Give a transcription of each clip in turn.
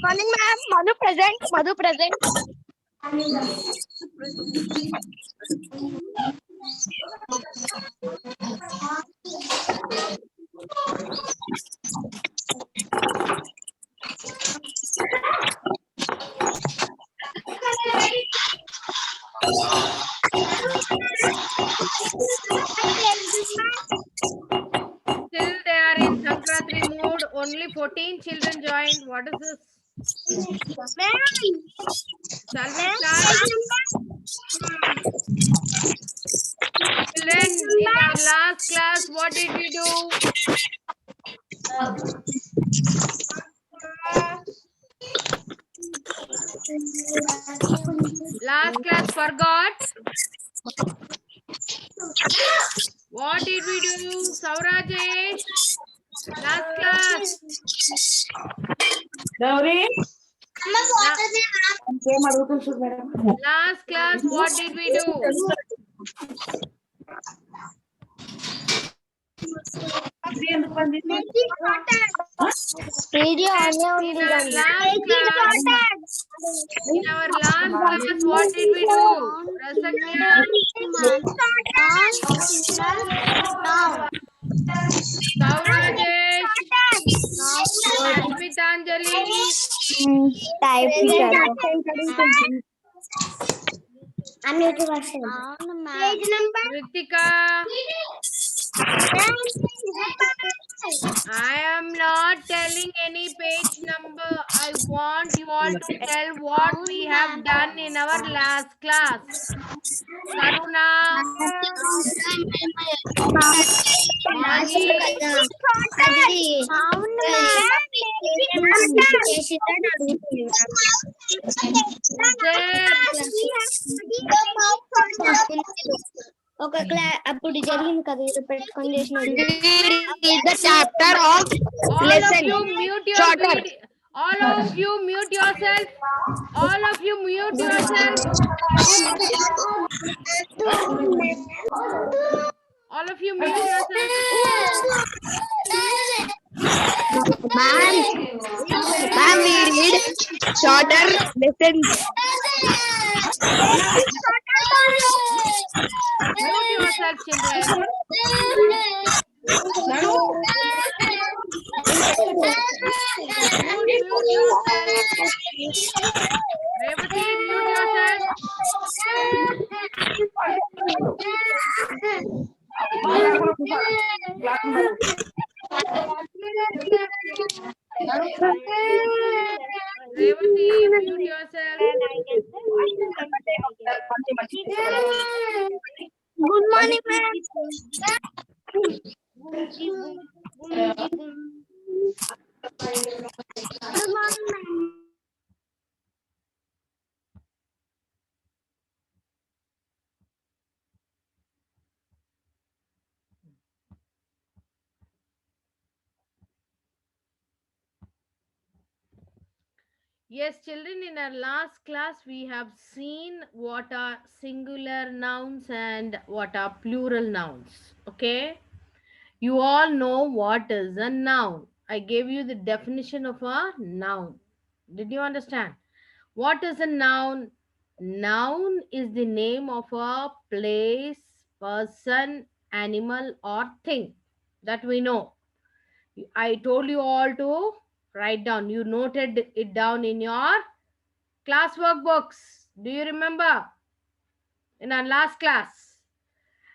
Morning, ma'am. Madhu present. Madhu present. Still they are in Sankranti mood. Only 14 children joined. What is this? Shall we start? Children, in our last class, what did we do? Last class forgot. What did we do, Saurajesh? Last class. Last class, what did we do? Video on In our last class, what did we do? Rasakya, Saurajesh, Ashmitanjali, Ritika. I am not telling any page number. I want you all to tell what we have done in our last class. Karuna, Mahi, ఒక class అప్పుడు జరిగింది కదా ఇది పెట్టుకొని చేసినది chapter of lesson all of you mute yourself. All of you mute yourself. All of you mute yourself. Ma'am, we read shorter lessons. Mute yourself, children. Mute yourself. Revati, mute yourself. Revati, mute yourself. Good morning, ma'am. Good morning, ma'am. Yes, children, in our last class, we have seen what are singular nouns and what are plural nouns. Okay? You all know what is a noun. I gave you the definition of a noun. Did you understand? What is a noun? Noun is the name of a place, person, animal, or thing that we know. I told you all to write down. You noted it down in your class workbooks. Do you remember? In our last class.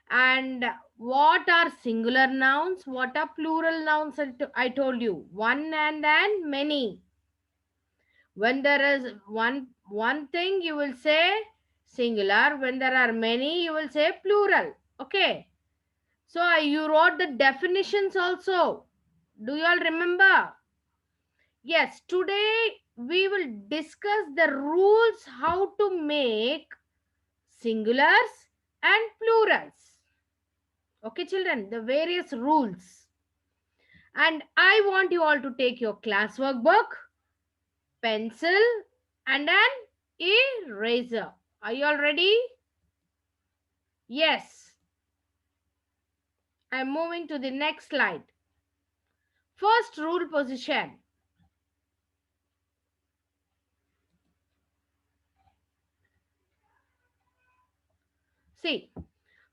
And what are singular nouns? What are plural nouns? I told you. One and then many. When there is one thing, you will say singular. When there are many, you will say plural. Okay. So you wrote the definitions also. Do you all remember? Yes, today we will discuss the rules how to make singulars and plurals. Okay, children, the various rules. And I want you all to take your class workbook, pencil, and an eraser. Are you all ready? Yes. I'm moving to the next slide. First rule position. See,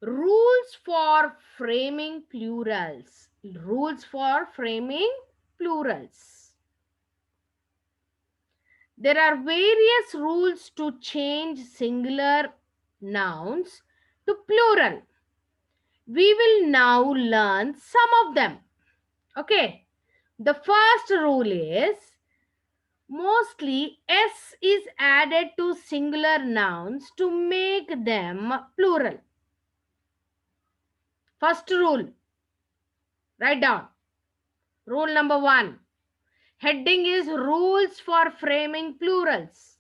rules for framing plurals. Rules for framing plurals. There are various rules to change singular nouns to plural. We will now learn some of them. Okay. The first rule is mostly S is added to singular nouns to make them plural. First rule. Write down. Rule number 1. Heading is rules for framing plurals.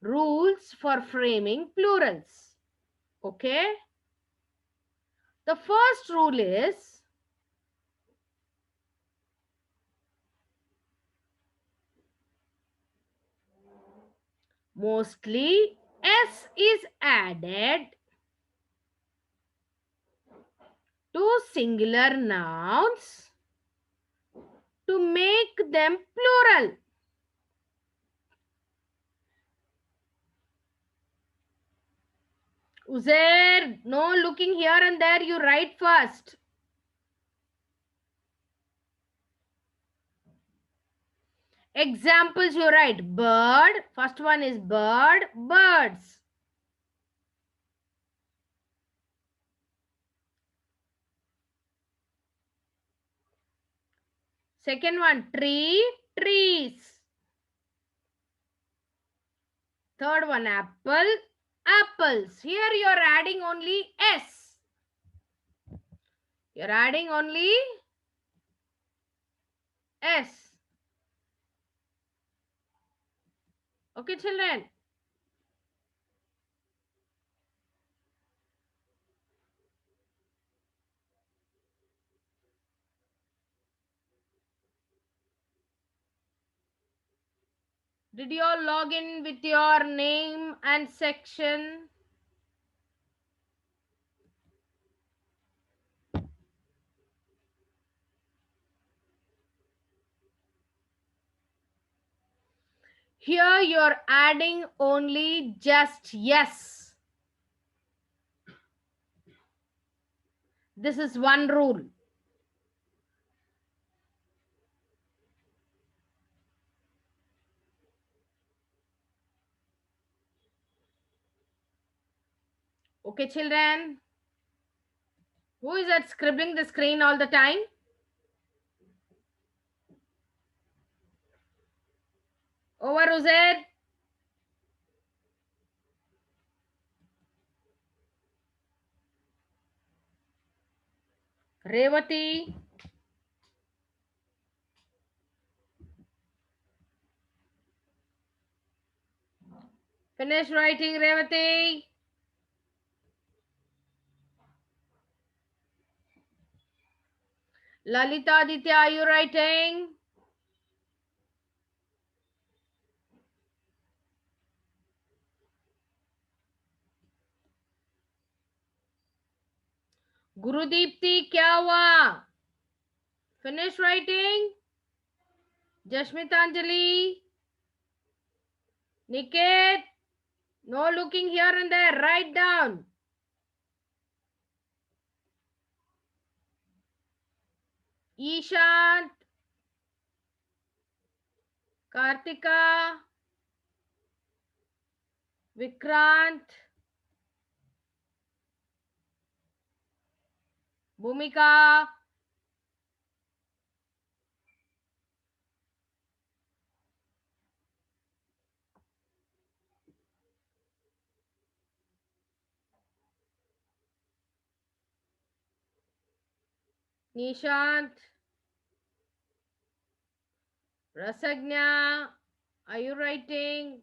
Rules for framing plurals. Okay. The first rule is mostly S is added to singular nouns to make them plural. Uzair, no looking here and there, you write first. Examples you write. Bird, first one is bird, birds. Second one, tree, trees. Third one, apple, apples. Here you are adding only S. You are adding only S. Okay, children. Did you all log in with your name and section? Here you are adding only just yes. This is one rule. Okay, children. Who is that scribbling the screen all the time? Over, Uzair. Revati. Finish writing, Revati. Lalita Aditya, are you writing? Gurudipti, kya hua? Finish writing? Jashmitanjali. Niket. No looking here and there. Write down. Ishant. Kartika. Vikrant. Bhumika. Nishant. Rasagna. Are you writing?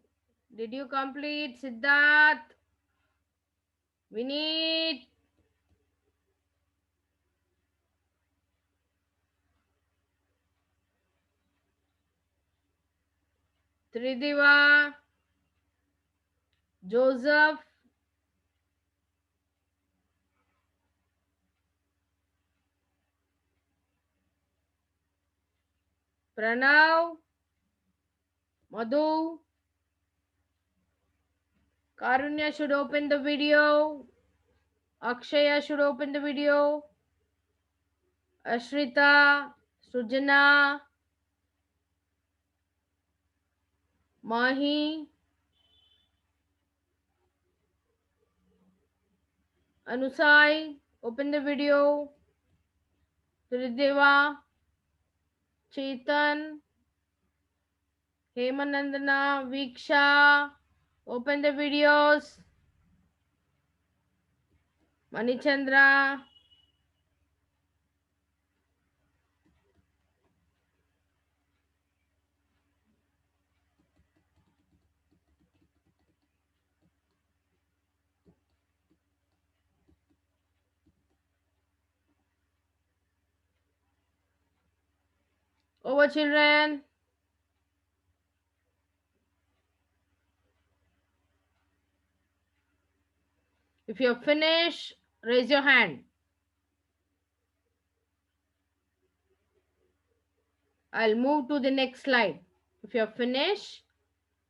Did you complete? Siddharth. Vineet. Tridiva. Joseph. Pranav, Madhu, Karunya should open the video. Akshaya should open the video. Ashrita, Sujana, Mahi, Anusai, open the video. Trideva, Chetan, Hemanandana, Viksha, open the videos. Manichandra, over children. If you're finished, raise your hand. I'll move to the next slide. If you're finished,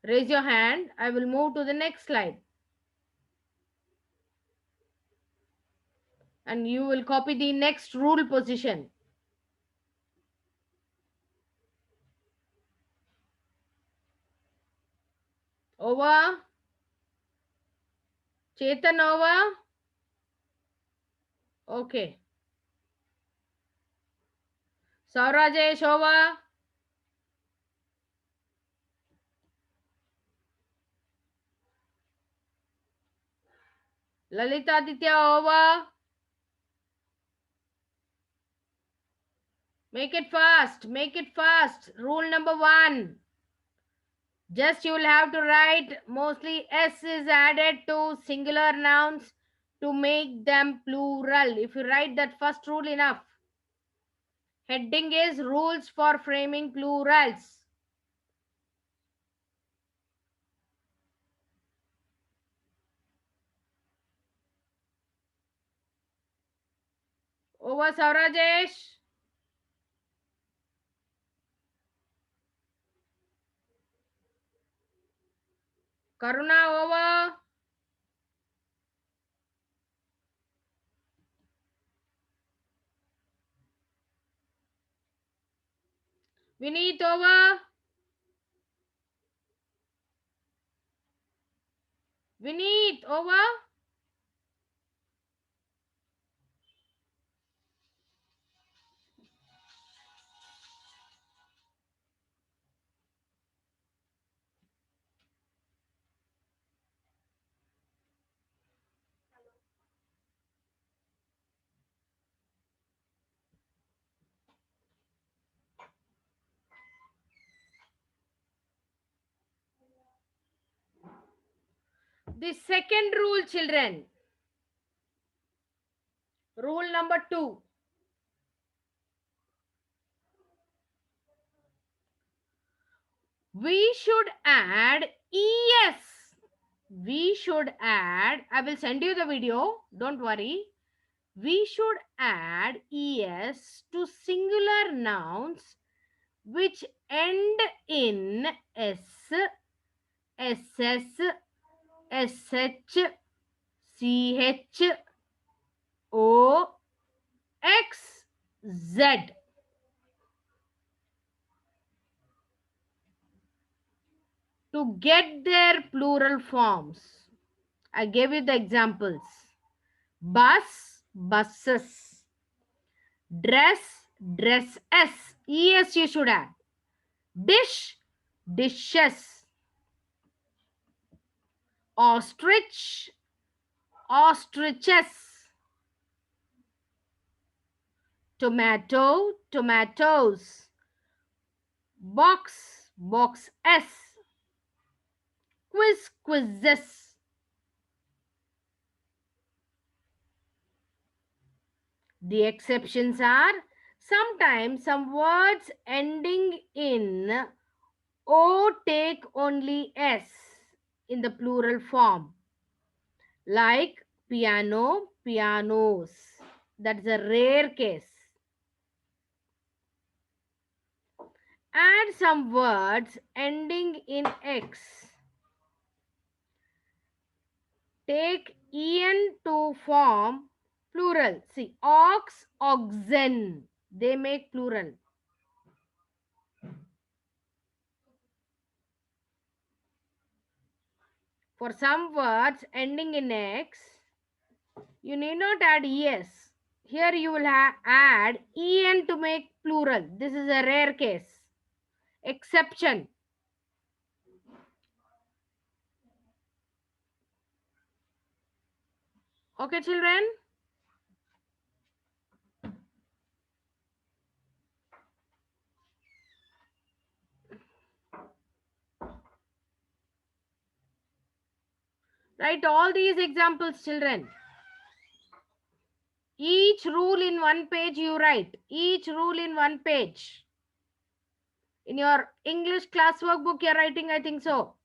raise your hand. I will move to the next slide. And you will copy the next rule position. Over. Chetan, over. Okay. Saurajesh, over. Lalita Aditya, over. Make it fast. Make it fast. Rule number 1. Just you will have to write mostly S is added to singular nouns to make them plural. If you write that first rule, enough. Heading is rules for framing plurals. Over, Saurajesh. Karuna, over. Vineet, over. Vineet, over. The second rule, children. Rule number 2. We should add ES. We should add, I will send you the video, don't worry. We should add ES to singular nouns which end in S, SS, SH, CH, O, X, Z. To get their plural forms. I gave you the examples. Bus, buses. Dress, dresses. ES you should add. Dish, dishes. Ostrich, ostriches. Tomato, tomatoes. Box, boxes. Quiz, quizzes. The exceptions are sometimes some words ending in O take only S in the plural form, like piano, pianos. That's a rare case. Add some words ending in X. Take en to form plural. See, ox, oxen. They make plural. For some words ending in X, you need not add es. Here you will add en to make plural. This is a rare case. Exception. Okay, children? Write all these examples, children. Each rule in one page you write. Each rule in one page. In your English class workbook, you're writing, I think so.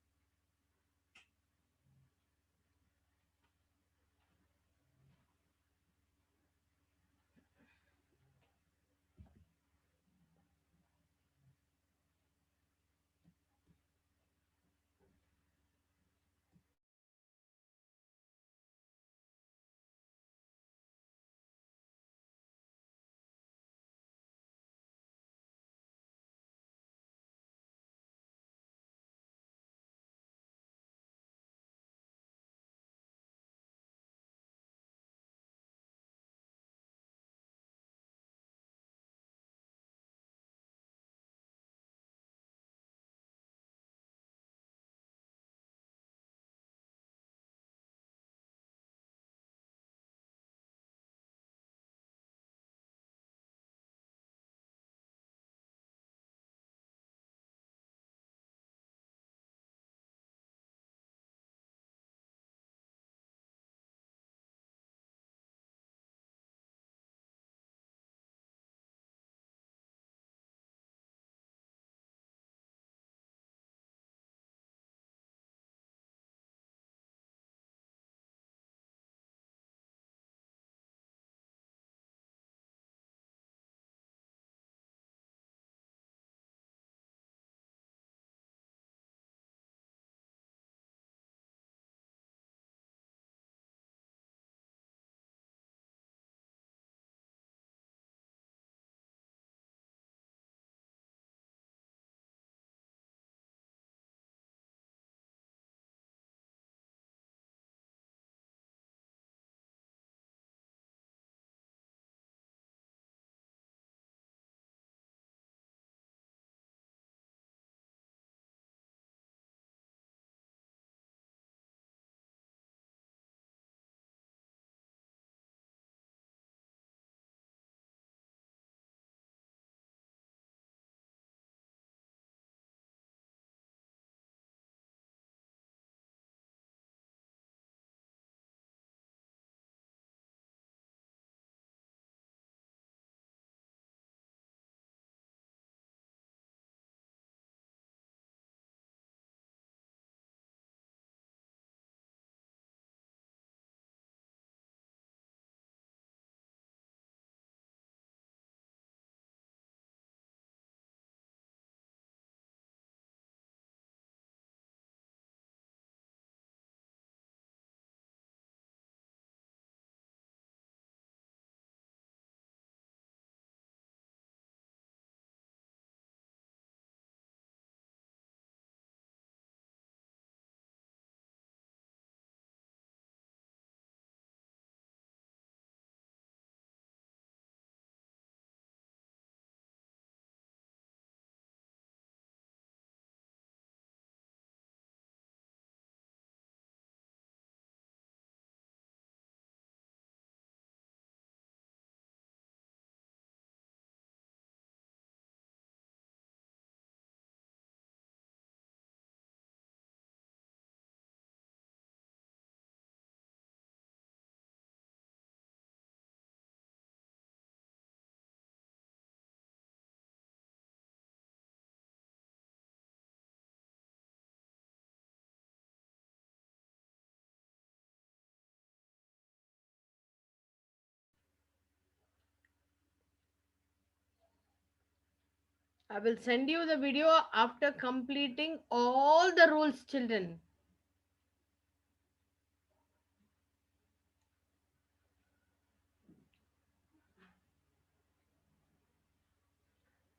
I will send you the video after completing all the rules, children.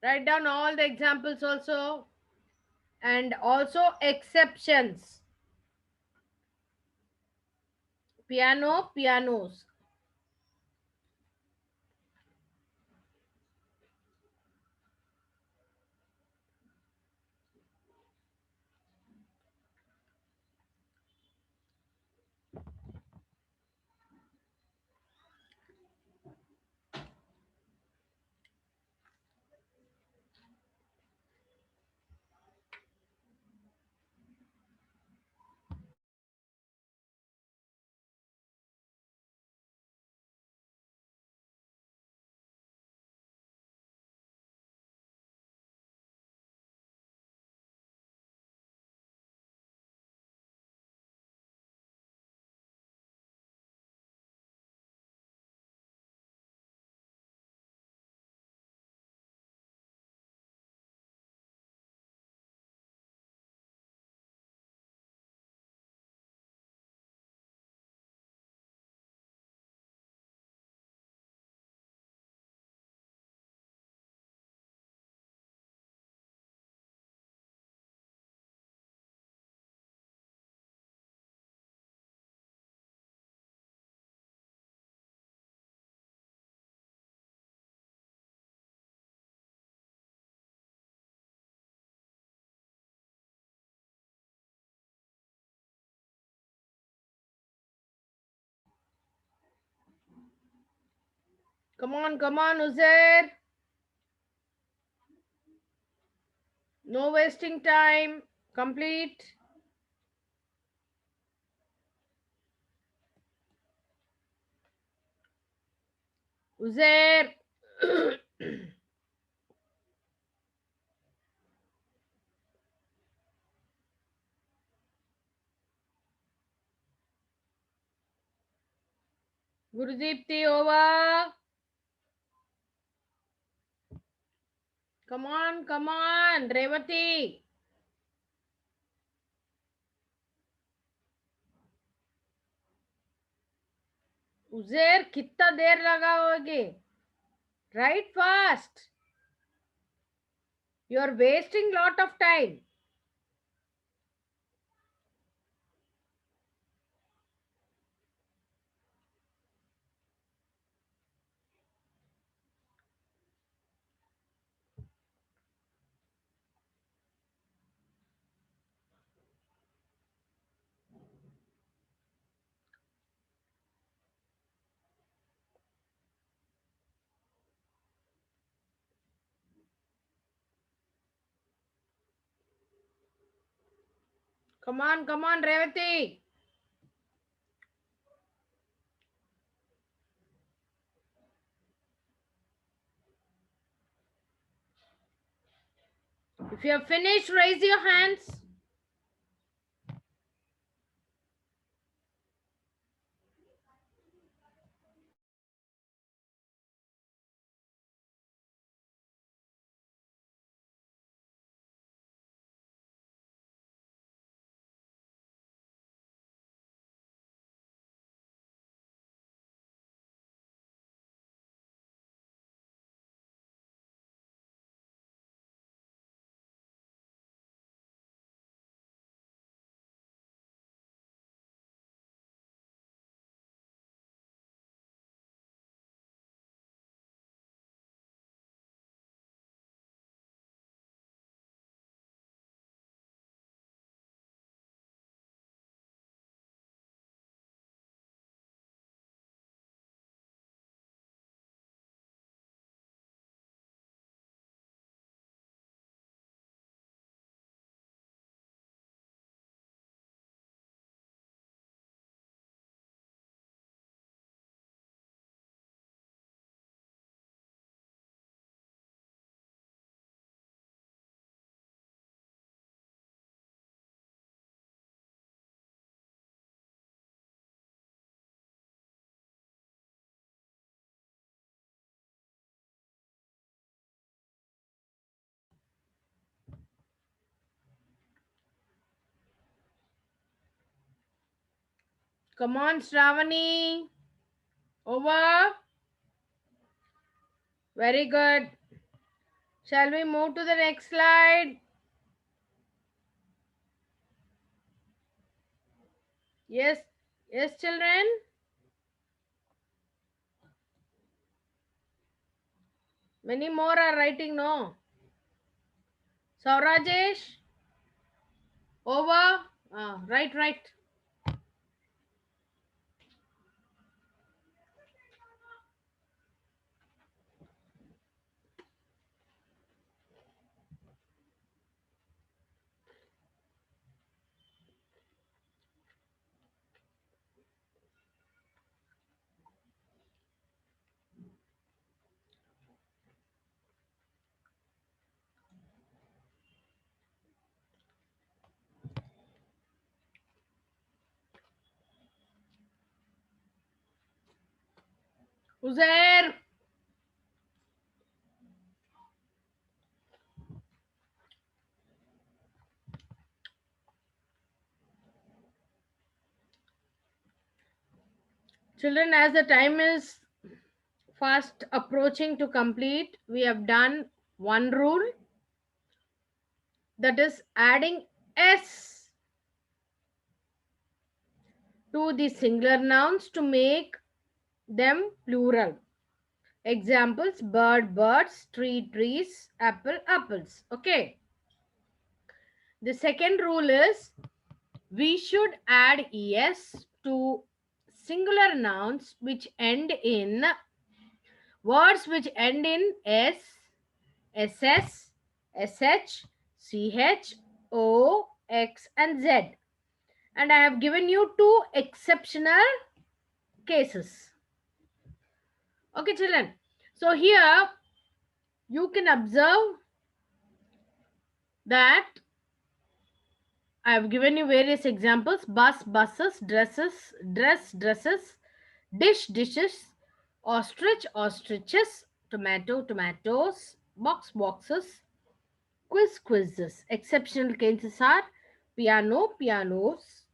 Write down all the examples also, and also exceptions. Piano, pianos. Come on, Uzair. No wasting time. Complete. Uzair. Gurudipti, over. Come on, Revati. उजेर कितना देर लगाओगे? Write fast. You are wasting lot of time. Come on, Revati. If you have finished, raise your hands. Come on, Shravani. Over. Very good. Shall we move to the next slide? Yes, yes, children. Many more are writing no. Saurajesh. Over. Right. Uzair. Children, as the time is fast approaching to complete, we have done one rule, that is adding s to the singular nouns to make them plural. Examples: bird, birds, tree, trees, apple, apples. Okay. The second rule is we should add es to singular nouns which end in words which end in s, ss, sh, ch, o, x, and z. And I have given you two exceptional cases. Okay, children. So here you can observe that I have given you various examples: bus, buses, dresses, dress, dresses, dish, dishes, ostrich, ostriches, tomato, tomatoes, box, boxes, quiz, quizzes. Exceptional cases are piano, pianos,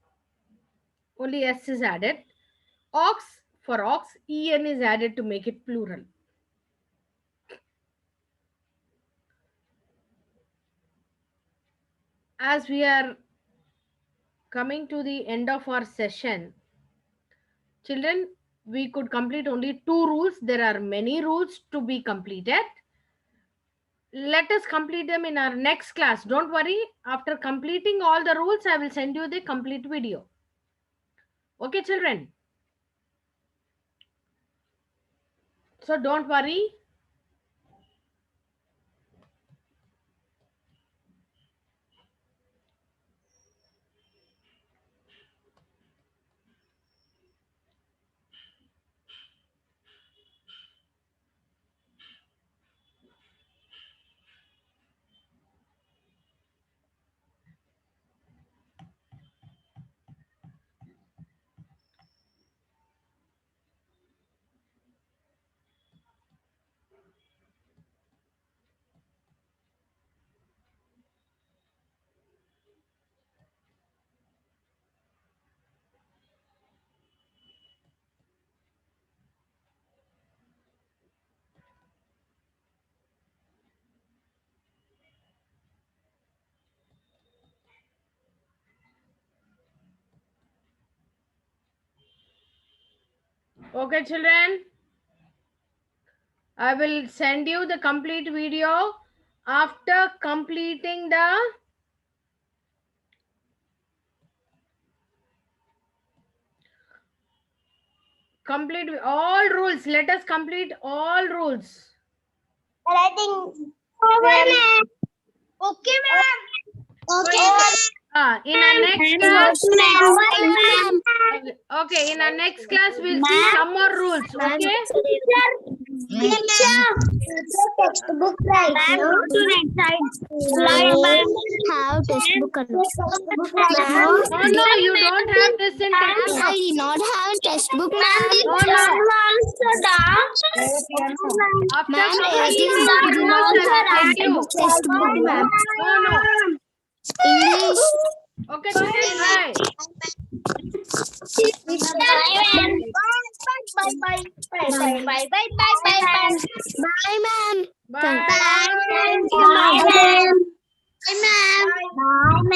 only s is added. Ox, for ox, en is added to make it plural. As we are coming to the end of our session, children, we could complete only two rules. There are many rules to be completed. Let us complete them in our next class. Don't worry. After completing all the rules, I will send you the complete video. Okay, children? So don't worry. Okay, children? I will send you the complete video after completing the complete all rules. Let us complete all rules. Writing. Okay, ma'am. In our next class, okay, in our next class, we'll see some more rules. Okay. Textbook right now. Have textbook. Oh no, you don't have this in textbook. I did not have textbook. Oh no. After completing the rules, I will send you. Textbook, ma'am. No. English. Okay, children, bye. Bye, ma'am. Bye. Thank you, ma'am. Bye, ma'am. Bye, ma'am.